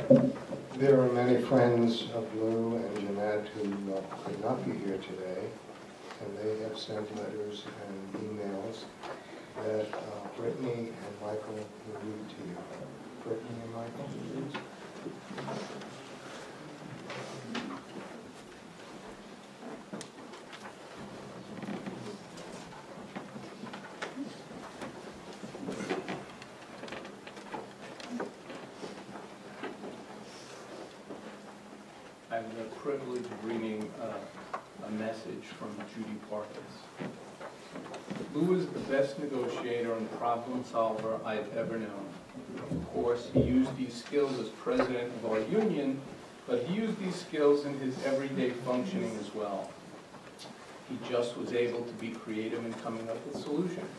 There are many friends of Lou and Jeanette who could not be here today, and they have sent letters and emails that Brittany and Michael will read to you. Brittany and Michael, please. I have the privilege of reading a message from Judy Parkes. Lou is the best negotiator and problem solver I've ever known. Of course, he used these skills as president of our union, but he used these skills in his everyday functioning as well. He just was able to be creative in coming up with solutions.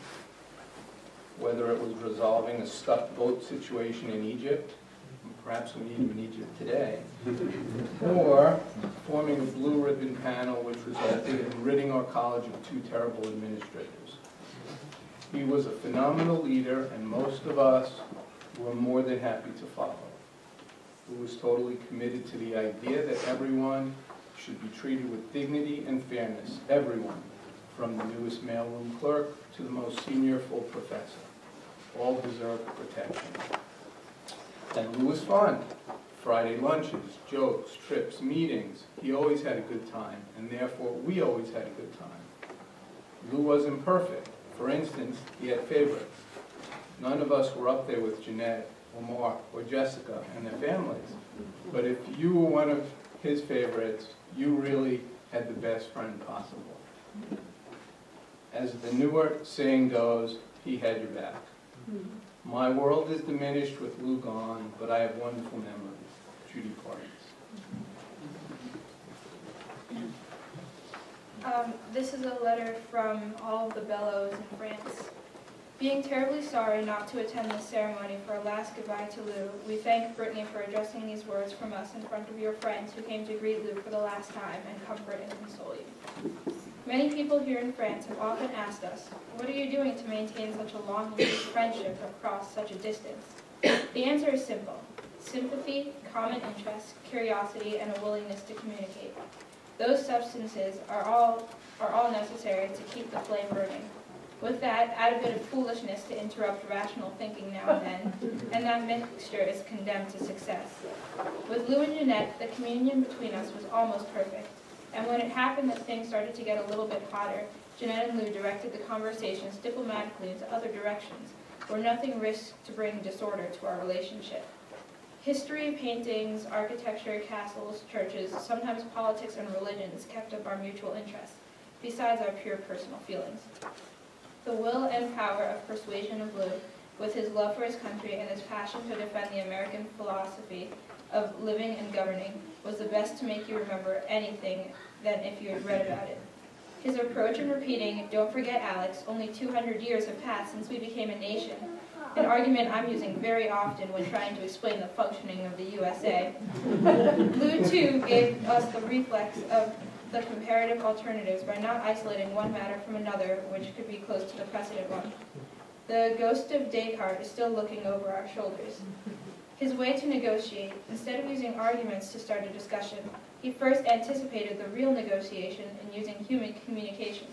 Whether it was resolving a stuck boat situation in Egypt, perhaps we need him in Egypt today, or forming a blue ribbon panel which resulted in ridding our college of 2 terrible administrators. He was a phenomenal leader, and most of us were more than happy to follow. He was totally committed to the idea that everyone should be treated with dignity and fairness, everyone, from the newest mailroom clerk to the most senior full professor. All deserve protection. And Lou was fun. Friday lunches, jokes, trips, meetings. He always had a good time, and therefore we always had a good time. Lou wasn't perfect. For instance, he had favorites. None of us were up there with Jeanette or Mark or Jessica and their families. But if you were one of his favorites, you really had the best friend possible. As the newer saying goes, he had your back. My world is diminished with Lou gone, but I have wonderful memories. Judy Parkes. This is a letter from all of the Bellows in France. Being terribly sorry not to attend this ceremony for a last goodbye to Lou, we thank Brittany for addressing these words from us in front of your friends who came to greet Lou for the last time and comfort and console you. Many people here in France have often asked us, what are you doing to maintain such a long-years friendship across such a distance? The answer is simple. Sympathy, common interests, curiosity, and a willingness to communicate. Those substances are all necessary to keep the flame burning. With that, add a bit of foolishness to interrupt rational thinking now and then, and that mixture is condemned to success. With Lou and Jeanette, the communion between us was almost perfect. And when it happened that things started to get a little bit hotter, Jeanette and Lou directed the conversations diplomatically into other directions, where nothing risked to bring disorder to our relationship. History, paintings, architecture, castles, churches, sometimes politics and religions kept up our mutual interests, besides our pure personal feelings. The will and power of persuasion of Lou, with his love for his country and his passion to defend the American philosophy of living and governing, was the best to make you remember anything than if you had read about it. His approach in repeating, "Don't forget, Alex, only 200 years have passed since we became a nation," an argument I'm using very often when trying to explain the functioning of the USA. Lou, too, gave us the reflex of the comparative alternatives by not isolating one matter from another which could be close to the precedent one. The ghost of Descartes is still looking over our shoulders. His way to negotiate, instead of using arguments to start a discussion, he first anticipated the real negotiation in using human communication.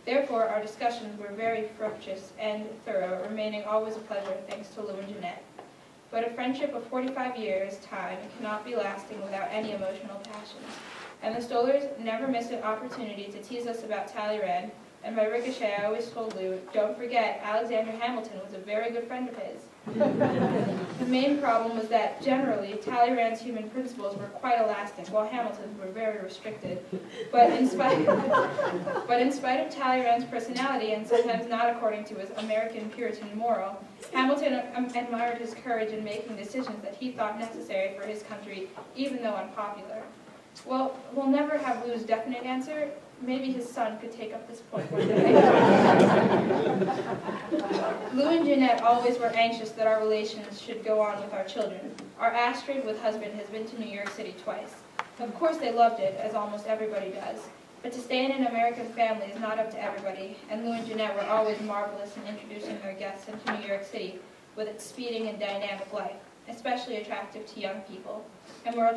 Therefore, our discussions were very fructuous and thorough, remaining always a pleasure thanks to Lou and Jeanette. But a friendship of 45 years' time cannot be lasting without any emotional passions. And the Stollars never missed an opportunity to tease us about Talleyrand, and by ricochet I always told Lou, "Don't forget, Alexander Hamilton was a very good friend of his." The main problem was that, generally, Talleyrand's human principles were quite elastic, while Hamilton's were very restricted. But in spite of Talleyrand's personality, and sometimes not according to his American Puritan moral, Hamilton admired his courage in making decisions that he thought necessary for his country, even though unpopular. Well, we'll never have Lou's definite answer. Maybe his son could take up this point one day. Lou and Jeanette always were anxious that our relations should go on with our children. Our Astrid, with husband, has been to New York City twice. Of course they loved it, as almost everybody does. But to stay in an American family is not up to everybody, and Lou and Jeanette were always marvelous in introducing their guests into New York City with its speeding and dynamic life. especially attractive to young people, and where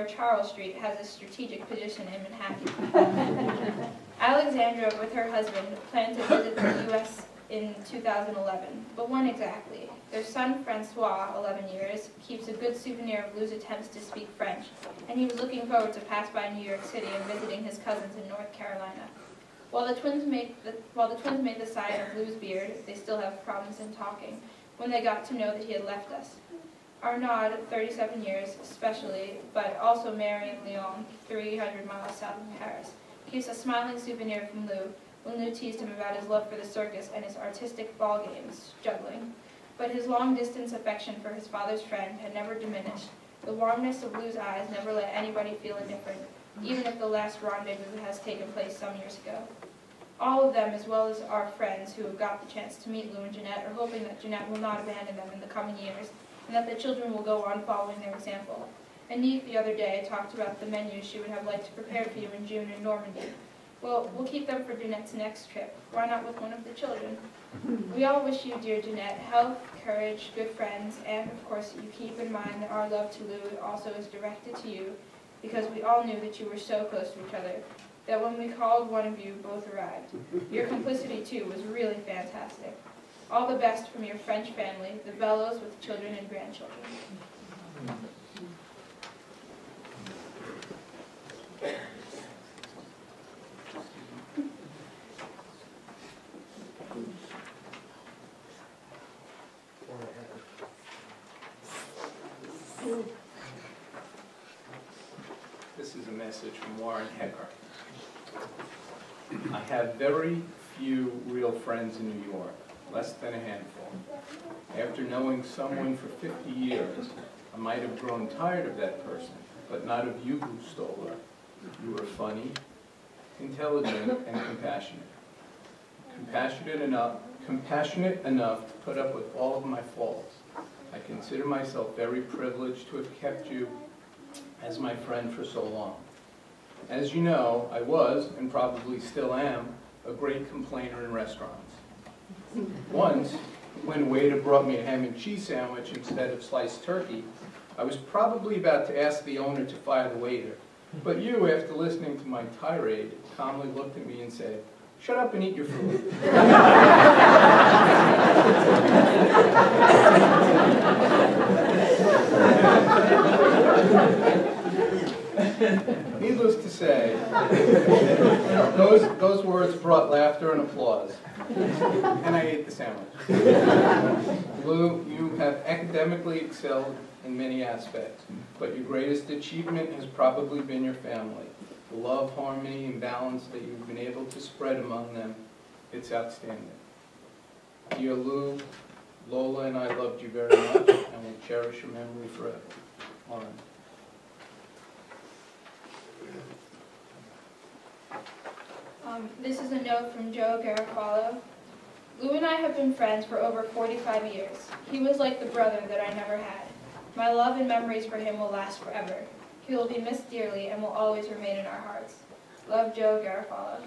Charles Street has a strategic position in Manhattan. Alexandra, with her husband, planned to visit the U.S. in 2011, but when exactly? Their son, Francois, 11 years, keeps a good souvenir of Lou's attempts to speak French, and he was looking forward to pass by New York City and visiting his cousins in North Carolina. While the twins made the sign of Lou's beard, they still have problems in talking, when they got to know that he had left us. Arnaud, 37 years, especially, but also Mary and Lyon, 300 miles south of Paris, keeps a smiling souvenir from Lou when Lou teased him about his love for the circus and his artistic ball games, juggling. But his long-distance affection for his father's friend had never diminished. The warmness of Lou's eyes never let anybody feel indifferent, even if the last rendezvous has taken place some years ago. All of them, as well as our friends who have got the chance to meet Lou and Jeanette, are hoping that Jeanette will not abandon them in the coming years, and that the children will go on following their example. Annick the other day talked about the menus she would have liked to prepare for you in June in Normandy. Well, we'll keep them for Jeanette's next trip. Why not with one of the children? We all wish you, dear Jeanette, health, courage, good friends, and, of course, you keep in mind that our love to Lou also is directed to you, because we all knew that you were so close to each other, that when we called, one of you both arrived. Your complicity, too, was really fantastic. All the best from your French family, the Bellows with children and grandchildren. This is a message from Warren Hecker. I have very few real friends in New York, less than a handful. After knowing someone for 50 years, I might have grown tired of that person, but not of you, Stollar. You were funny, intelligent, and compassionate. Compassionate enough to put up with all of my faults. I consider myself very privileged to have kept you as my friend for so long. As you know, I was, and probably still am, a great complainer in restaurants. Once, when a waiter brought me a ham and cheese sandwich instead of sliced turkey, I was probably about to ask the owner to fire the waiter. But you, after listening to my tirade, calmly looked at me and said, "Shut up and eat your food." Needless to say, those words brought laughter and applause, and I ate the sandwich. Lou, you have academically excelled in many aspects, but your greatest achievement has probably been your family. The love, harmony, and balance that you've been able to spread among them, it's outstanding. Dear Lou, Lola and I loved you very much, and will cherish your memory forever. Lauren. This is a note from Joe Garofalo. Lou and I have been friends for over 45 years. He was like the brother that I never had. My love and memories for him will last forever. He will be missed dearly and will always remain in our hearts. Love, Joe Garofalo.